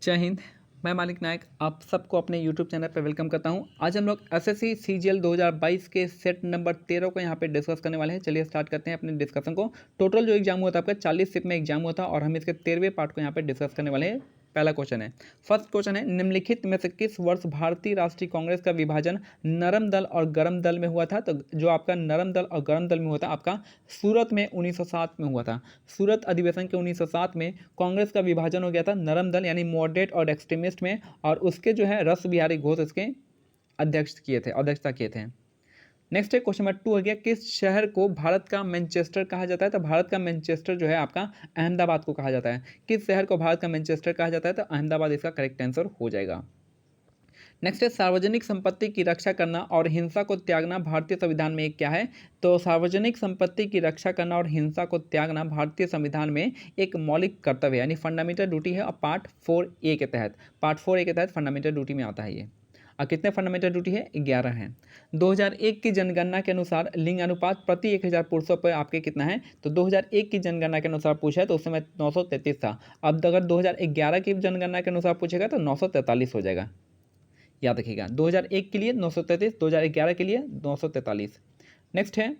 जय हिंद। मैं मालिक नायक आप सबको अपने YouTube चैनल पर वेलकम करता हूं। आज हम लोग एसएससी सीजीएल 2022 के सेट नंबर 13 को यहां पे डिस्कस करने वाले हैं। चलिए स्टार्ट करते हैं अपने डिस्कशन को। टोटल जो एग्जाम हुआ था आपका 40 शिफ्ट में एग्जाम हुआ था और हम इसके 13वें पार्ट को यहां पे डिस्कस करने वाले हैं। पहला क्वेश्चन है, फर्स्ट क्वेश्चन है, निम्नलिखित में से किस वर्ष भारतीय राष्ट्रीय कांग्रेस का विभाजन नरम दल और गरम दल में हुआ था? तो जो आपका नरम दल और गरम दल में हुआ था आपका सूरत में 1907 में हुआ था। सूरत अधिवेशन के 1907 में कांग्रेस का विभाजन हो गया था नरम दल यानी मॉडरेट और एक्सट्रीमिस्ट में, और उसके जो है रस बिहारी घोष इसके अध्यक्षता किए थे। नेक्स्ट है क्वेश्चन नंबर 2 हो गया, किस शहर को भारत का मैनचेस्टर कहा जाता है? तो भारत का मैनचेस्टर जो है आपका अहमदाबाद को कहा जाता है। किस शहर को भारत का मैनचेस्टर कहा जाता है? तो अहमदाबाद इसका करेक्ट आंसर हो जाएगा। नेक्स्ट है, सार्वजनिक संपत्ति की रक्षा करना और हिंसा को त्यागना भारतीय संविधान में एक क्या है? तो सार्वजनिक संपत्ति की रक्षा करना और हिंसा को त्यागना भारतीय संविधान में एक मौलिक कर्तव्य यानी फंडामेंटल ड्यूटी है, और पार्ट 4A के तहत फंडामेंटल ड्यूटी में आता है ये। और कितने फंडामेंटल ड्यूटी है? 11 है। 2001 की जनगणना के अनुसार लिंग अनुपात प्रति 1000 पुरुषों पर आपके कितना है? तो 2001 की जनगणना के अनुसार पूछा है तो उस समय 933 था। अब अगर 2011 की जनगणना के अनुसार पूछेगा तो 943 हो जाएगा। याद रखिएगा, 2001 के लिए 933, 2011 के लिए 943। नेक्स्ट है,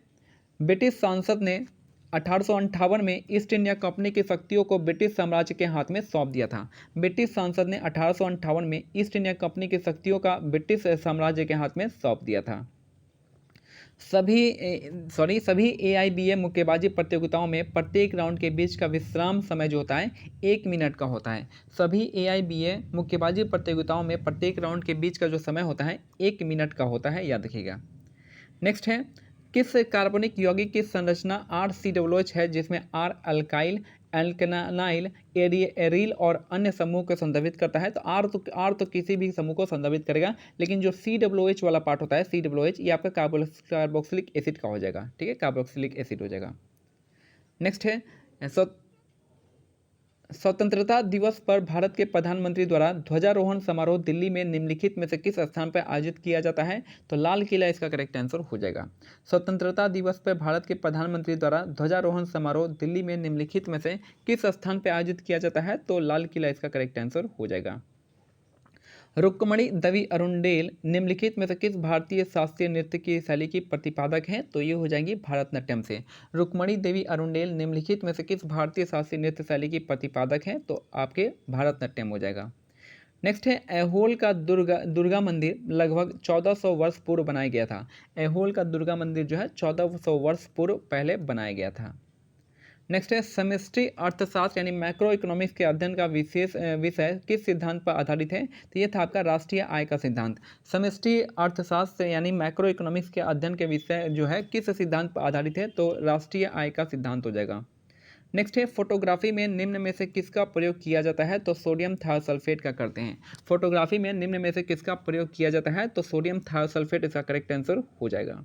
ब्रिटिश सांसद ने 1858 में ईस्ट इंडिया कंपनी की शक्तियों को ब्रिटिश साम्राज्य के हाथ में सौंप दिया था। ब्रिटिश सांसद ने 1858 में ईस्ट इंडिया कंपनी की शक्तियों का ब्रिटिश साम्राज्य के हाथ में सौंप दिया था। सभी AIBA मुक्केबाजी प्रतियोगिताओं में प्रत्येक राउंड के बीच का विश्राम समय जो होता है 1 मिनट का होता है। सभी AIBA मुक्केबाजी प्रतियोगिताओं में प्रत्येक राउंड के बीच का जो समय होता है 1 मिनट का होता है, याद रखिएगा। नेक्स्ट है, किस कार्बनिक यौगिक की संरचना RCOOH है जिसमें R अल्काइल, एल्केनाइल, एरील और अन्य समूह को संदर्भित करता है? तो R तो किसी भी समूह को संदर्भित करेगा, लेकिन जो COOH वाला पार्ट होता है COOH ये आपका कार्बोक्सिलिक एसिड का हो जाएगा। ठीक है, कार्बोक्सिलिक एसिड हो जाएगा। नेक्स्ट है, स्वतंत्रता दिवस पर भारत के प्रधानमंत्री द्वारा ध्वजारोहण समारोह दिल्ली में निम्नलिखित में से किस स्थान पर आयोजित किया जाता है? तो लाल किला इसका करेक्ट आंसर हो जाएगा। स्वतंत्रता दिवस पर भारत के प्रधानमंत्री द्वारा ध्वजारोहण समारोह दिल्ली में निम्नलिखित में से किस स्थान पर आयोजित किया जाता है? तो लाल किला इसका करेक्ट आंसर हो जाएगा। रुक्मणी देवी अरुंडेल निम्नलिखित में से किस भारतीय शास्त्रीय नृत्य की शैली की प्रतिपादक हैं? तो ये हो जाएंगी भारतनाट्यम से। रुक्मणी देवी अरुंडेल निम्नलिखित में से किस भारतीय शास्त्रीय नृत्य शैली की प्रतिपादक हैं? तो आपके भारतनाट्यम हो जाएगा। नेक्स्ट है, ऐहोल का दुर्गा मंदिर लगभग 1400 वर्ष पूर्व बनाया गया था। ऐहोल का दुर्गा मंदिर जो है 1400 वर्ष पूर्व पहले बनाया गया था। नेक्स्ट है, समष्टि अर्थशास्त्र यानी मैक्रो इकोनॉमिक्स के अध्ययन का विशेष विषय किस सिद्धांत पर आधारित है? तो ये था आपका राष्ट्रीय आय का सिद्धांत। समष्टि अर्थशास्त्र यानी मैक्रो इकोनॉमिक्स के अध्ययन के विषय जो है किस सिद्धांत पर आधारित है? तो राष्ट्रीय आय का सिद्धांत हो जाएगा। नेक्स्ट है, फोटोग्राफी में निम्न में से किसका प्रयोग किया जाता है? तो सोडियम थायोसल्फेट का करते हैं। फोटोग्राफी में निम्न में से किसका प्रयोग किया जाता है? तो सोडियम थायोसल्फेट इसका करेक्ट आंसर हो जाएगा।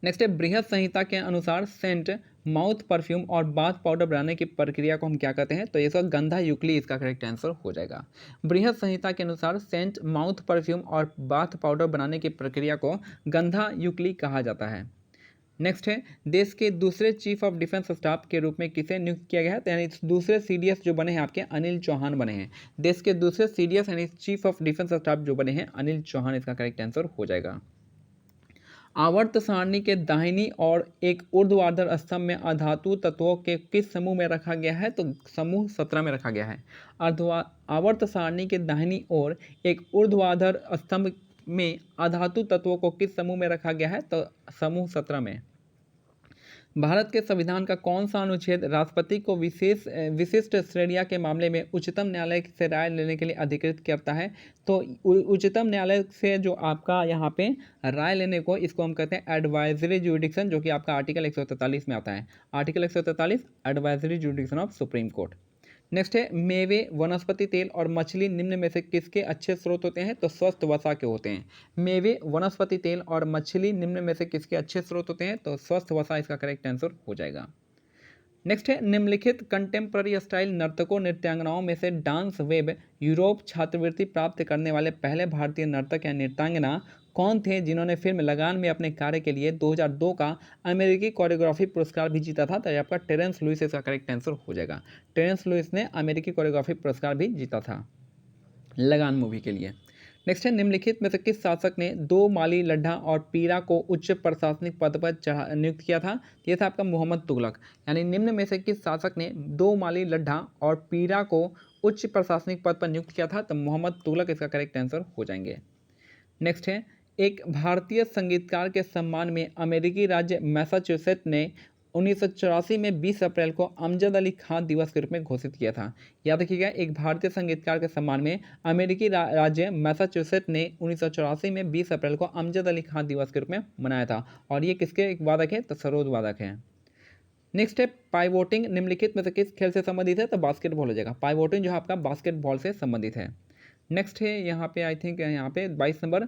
नेक्स्ट है, बृहद संहिता के अनुसार सेंट, माउथ परफ्यूम और बाथ पाउडर बनाने की प्रक्रिया को हम क्या कहते हैं? तो इसका गंधा युक्ली इसका करेक्ट आंसर हो जाएगा। बृहद संहिता के अनुसार सेंट, माउथ परफ्यूम और बाथ पाउडर बनाने की प्रक्रिया को गंधा युक्ली कहा जाता है। नेक्स्ट है, देश के दूसरे चीफ ऑफ डिफेंस स्टाफ के रूप में किसे नियुक्त किया गया है? तो यानी दूसरे CDS जो बने हैं आपके अनिल चौहान बने हैं। देश के दूसरे CDS यानी चीफ ऑफ डिफेंस स्टाफ जो बने हैं अनिल चौहान इसका करेक्ट आंसर हो जाएगा। आवर्त सारणी के दाहिनी और एक ऊर्ध्वाधर स्तंभ में अधातु तत्वों के किस समूह में रखा गया है? तो समूह 17 में रखा गया है। आवर्त सारणी के दाहिनी ओर एक ऊर्ध्वाधर स्तंभ में अधातु तत्वों को किस समूह में रखा गया है? तो समूह 17 में। भारत के संविधान का कौन सा अनुच्छेद राष्ट्रपति को विशिष्ट श्रेणियां के मामले में उच्चतम न्यायालय से राय लेने के लिए अधिकृत करता है? तो उच्चतम न्यायालय से जो आपका यहाँ पे राय लेने को इसको हम कहते हैं एडवाइजरी जुडिक्शन, जो कि आपका आर्टिकल 143 में आता है। Article 143 advisory जुडिक्शन of supreme court. Next है, मेवे, वनस्पति तेल और मछली निम्न में से किसके अच्छे स्रोत होते हैं? तो स्वस्थ वसा के होते हैं। मेवे, वनस्पति तेल और मछली निम्न में से किसके अच्छे स्रोत होते हैं? तो स्वस्थ वसा इसका करेक्ट आंसर हो जाएगा। नेक्स्ट है, निम्नलिखित कंटेम्प्ररी स्टाइल नर्तकों नृत्यांगनाओं में से डांस वेब यूरोप छात्रवृत्ति प्राप्त करने वाले पहले भारतीय नर्तक या नृत्यांगना कौन थे जिन्होंने फिल्म लगान में अपने कार्य के लिए 2002 का अमेरिकी कोरियोग्राफी पुरस्कार भी जीता था? तो ये आपका टेरेंस लुइस इसका करेक्ट आंसर हो जाएगा। टेरेंस लुइस ने अमेरिकी कोरियोग्राफी पुरस्कार भी जीता था लगान मूवी के लिए। नेक्स्ट है, निम्नलिखित में से किस शासक ने दो माली लड्ढा और पीरा को उच्च प्रशासनिक पद पर नियुक्त किया था? ये था आपका मोहम्मद तुगलक। यानी निम्न में से किस शासक ने दो माली लड्ढा और पीरा को उच्च प्रशासनिक पद पर नियुक्त किया था? तो मोहम्मद तुगलक इसका करेक्ट आंसर हो जाएंगे। नेक्स्ट है, एक भारतीय संगीतकार के सम्मान में अमेरिकी राज्य मैसाचुसेट्स ने 1984 में 20 अप्रैल को अमजद अली खान दिवस के रूप में घोषित किया था। याद रखिएगा, एक भारतीय संगीतकार के सम्मान में अमेरिकी राज्य मैसाचुसेट्स ने 1984 में 20 अप्रैल को अमजद अली खान दिवस के रूप में मनाया था। और ये किसके एक वादक है? तो सरोद वादक है। नेक्स्ट है, पाइवोटिंग निम्नलिखित में से किस खेल से संबंधित है? तो बास्केटबॉल हो जाएगा। पाइवोटिंग जो है आपका बास्केटबॉल से संबंधित है। नेक्स्ट है यहाँ पे, आई थिंक यहाँ पे 22 नंबर,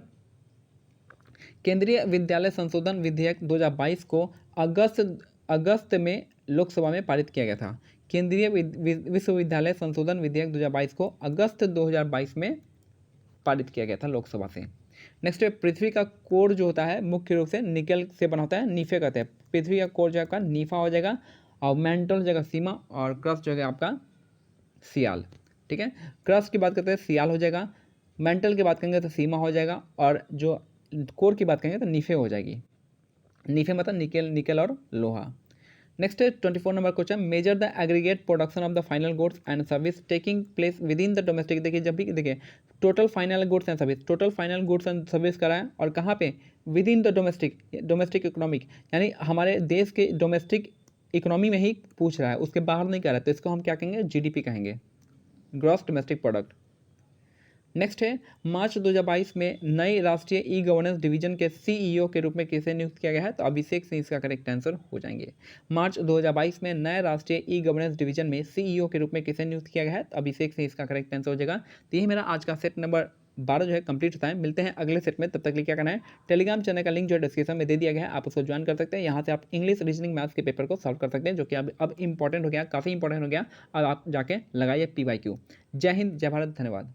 केंद्रीय विद्यालय संशोधन विधेयक 2022 को अगस्त में लोकसभा में पारित किया गया था। केंद्रीय विश्वविद्यालय संशोधन विधेयक 2022 को अगस्त 2022 में पारित किया गया था लोकसभा से। नेक्स्ट है, पृथ्वी का कोर जो होता है मुख्य रूप से निकल से बना होता है, नीफे कहते हैं। पृथ्वी का कोर जो आपका नीफा हो जाएगा, और मेंटल हो जाएगा सीमा, और क्रस्ट जो है आपका सियाल। ठीक है, क्रस्ट की बात करते हैं सियाल हो जाएगा, मेंटल की बात करेंगे तो सीमा हो जाएगा, और जो कोर की बात करेंगे तो नीफे हो जाएगी। नीफे मतलब निकल और लोहा। नेक्स्ट है 24 number question, measure the aggregate production of the final goods and service taking place with in the domestic. देखिए, जब भी देखिए total final goods and service, total final goods and service कराएं, और कहाँ पे? With in the domestic economic, यानी हमारे देश के डोमेस्टिक इकोनॉमी में ही पूछ रहा है, उसके बाहर नहीं कर रहा है, तो इसको हम क्या कहेंगे? जीडीपी कहेंगे, ग्रॉस डोमेस्टिक प्रोडक्ट। नेक्स्ट है, मार्च 2022 में नए राष्ट्रीय ई गवर्नेंस डिवीजन के सीईओ के रूप में किसे नियुक्त किया गया है? तो अभिषेक सिंह इसका करेक्ट आंसर हो जाएंगे। मार्च 2022 में नए राष्ट्रीय ई गवर्नेंस डिवीजन में सीईओ के रूप में किसे नियुक्त किया गया है? तो अभिषेक सिंह इसका करेक्ट आंसर हो जाएगा। तो यही मेरा आज का सेट नंबर 12 जो है कंप्लीट होता है। मिलते हैं अगले सेट में, तब तक के लिए क्या करना है, टेलीग्राम चैनल का लिंक जो है डिस्क्रिप्शन में दे दिया गया है, आप उसको ज्वाइन कर सकते हैं। यहाँ से आप इंग्लिश, रीजनिंग, मैथ्स के पेपर को सॉल्व कर सकते हैं, जो कि अब इंपॉर्टेंट हो गया, काफ़ी इंपॉर्टेंट हो गया। अब आप जाके लगाइए PYQ। जय हिंद, जय भारत, धन्यवाद।